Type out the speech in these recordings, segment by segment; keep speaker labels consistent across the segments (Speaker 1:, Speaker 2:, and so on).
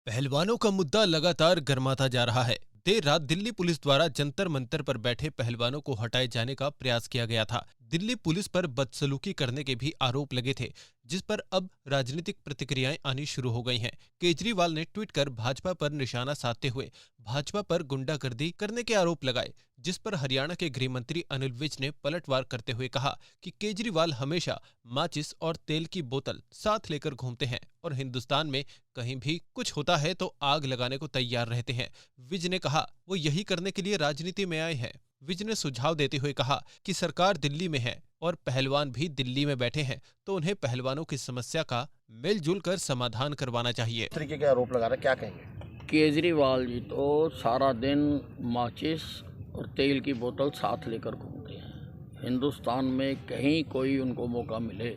Speaker 1: पहलवानों का मुद्दा लगातार गर्माता जा रहा है। देर रात दिल्ली पुलिस द्वारा जंतर मंतर पर बैठे पहलवानों को हटाए जाने का प्रयास किया गया था। दिल्ली पुलिस पर बदसलूकी करने के भी आरोप लगे थे, जिस पर अब राजनीतिक प्रतिक्रियाएं आनी शुरू हो गई हैं। केजरीवाल ने ट्वीट कर भाजपा पर निशाना साधते हुए भाजपा पर गुंडागर्दी करने के आरोप लगाए, जिस पर हरियाणा के गृह मंत्री अनिल विज ने पलटवार करते हुए कहा कि केजरीवाल हमेशा माचिस और तेल की बोतल साथ लेकर घूमते हैं और हिंदुस्तान में कहीं भी कुछ होता है तो आग लगाने को तैयार रहते हैं। विज ने कहा वो यही करने के लिए राजनीति में आए हैं। विज ने सुझाव देते हुए कहा कि सरकार दिल्ली में है और पहलवान भी दिल्ली में बैठे हैं, तो उन्हें पहलवानों की समस्या का मिलजुल कर समाधान करवाना चाहिए।
Speaker 2: इस तरीके के आरोप लगा रहे, क्या कहेंगे?
Speaker 3: केजरीवाल जी तो सारा दिन माचिस और तेल की बोतल साथ लेकर घूमते हैं। हिंदुस्तान में कहीं कोई उनको मौका मिले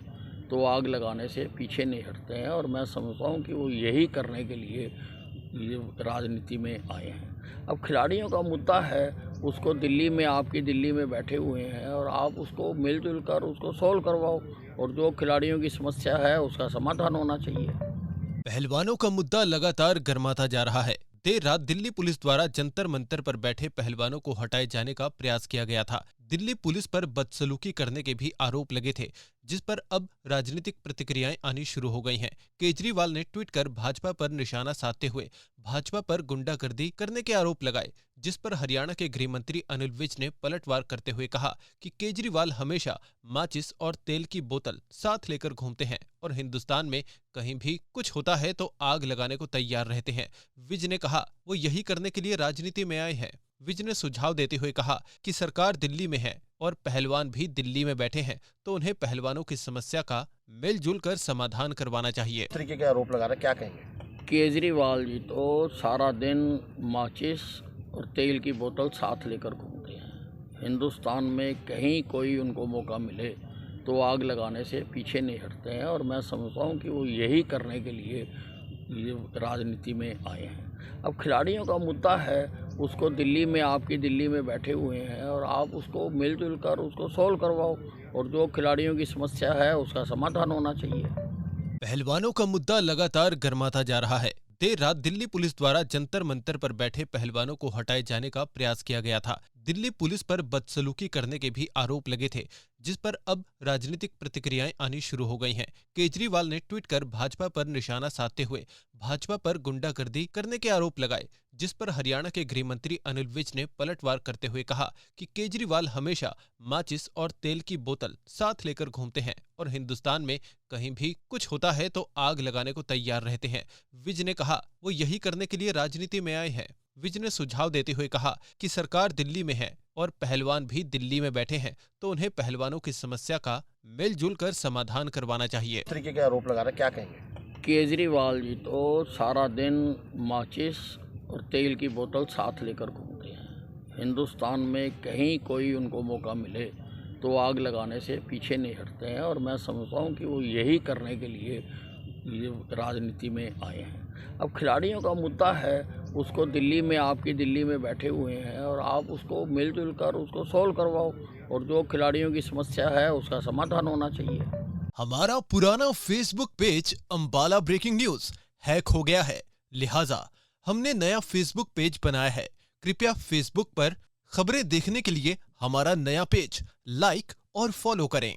Speaker 3: तो आग लगाने से पीछे नहीं हटते हैं, और मैं समझता हूँ कि वो यही करने के लिए ये राजनीति में आए हैं। अब खिलाड़ियों का मुद्दा है, उसको दिल्ली में आपकी दिल्ली में बैठे हुए हैं और आप उसको मिलजुल कर उसको सॉल्व करवाओ, और जो खिलाड़ियों की समस्या है उसका समाधान होना चाहिए।
Speaker 1: पहलवानों का मुद्दा लगातार गर्माता जा रहा है। देर रात दिल्ली पुलिस द्वारा जंतर मंतर पर बैठे पहलवानों को हटाए जाने का प्रयास किया गया था। दिल्ली पुलिस पर बदसलूकी करने के भी आरोप लगे थे, जिस पर अब राजनीतिक प्रतिक्रियाएं आनी शुरू हो गई हैं। केजरीवाल ने ट्वीट कर भाजपा पर निशाना साधते हुए भाजपा पर गुंडागर्दी करने के आरोप लगाए, जिस पर हरियाणा के गृह मंत्री अनिल विज ने पलटवार करते हुए कहा कि केजरीवाल हमेशा माचिस और तेल की बोतल साथ लेकर घूमते हैं और हिंदुस्तान में कहीं भी कुछ होता है तो आग लगाने को तैयार रहते हैं। विज ने कहा वो यही करने के लिए राजनीति में आए हैं। विज ने सुझाव देते हुए कहा कि सरकार दिल्ली में है और पहलवान भी दिल्ली में बैठे हैं, तो उन्हें पहलवानों की समस्या का मिलजुल कर समाधान करवाना चाहिए।
Speaker 2: इस तरीके के आरोप लगा रहे, क्या कहेंगे?
Speaker 3: केजरीवाल जी तो सारा दिन माचिस और तेल की बोतल साथ लेकर घूमते हैं। हिंदुस्तान में कहीं कोई उनको मौका मिले तो आग लगाने से पीछे नहीं हटते हैं, और मैं समझता हूँ कि वो यही करने के लिए ये राजनीति में आए हैं। अब खिलाड़ियों का मुद्दा है, उसको दिल्ली में आपकी दिल्ली में बैठे हुए हैं और आप उसको मिलजुल कर उसको सॉल्व करवाओ, और जो खिलाड़ियों की समस्या है उसका समाधान होना चाहिए।
Speaker 1: पहलवानों का मुद्दा लगातार गर्माता जा रहा है। देर रात दिल्ली पुलिस द्वारा जंतर मंतर पर बैठे पहलवानों को हटाए जाने का प्रयास किया गया था। दिल्ली पुलिस पर बदसलूकी करने के भी आरोप लगे थे, जिस पर अब राजनीतिक प्रतिक्रियाएं आनी शुरू हो गई हैं। केजरीवाल ने ट्वीट कर भाजपा पर निशाना साधते हुए भाजपा पर गुंडागर्दी करने के आरोप लगाए, जिस पर हरियाणा के गृह मंत्री अनिल विज ने पलटवार करते हुए कहा कि केजरीवाल हमेशा माचिस और तेल की बोतल साथ लेकर घूमते हैं और हिंदुस्तान में कहीं भी कुछ होता है तो आग लगाने को तैयार रहते हैं। विज ने कहा वो यही करने के लिए राजनीति में आए हैं। विज ने सुझाव देते हुए कहा कि सरकार दिल्ली में है और पहलवान भी दिल्ली में बैठे हैं, तो उन्हें पहलवानों की समस्या का मिलजुल कर समाधान करवाना चाहिए।
Speaker 2: इस तरीके के आरोप लगा रहे, क्या कहेंगे?
Speaker 3: केजरीवाल जी तो सारा दिन माचिस और तेल की बोतल साथ लेकर घूमते हैं। हिंदुस्तान में कहीं कोई उनको मौका मिले तो आग लगाने से पीछे नहीं हटते हैं, और मैं समझता हूँ कि वो यही करने के लिए ये राजनीति में आए हैं। अब खिलाड़ियों का मुद्दा है, उसको दिल्ली में आपकी दिल्ली में बैठे हुए हैं और आप उसको मिलजुल कर उसको सॉल्व करवाओ, और जो खिलाड़ियों की समस्या है उसका समाधान होना चाहिए।
Speaker 1: हमारा पुराना Facebook page Ambala breaking news hack हो गया है, लिहाजा हमने नया फेसबुक पेज बनाया है। कृपया फेसबुक पर खबरें देखने के लिए हमारा नया पेज लाइक और फॉलो करें।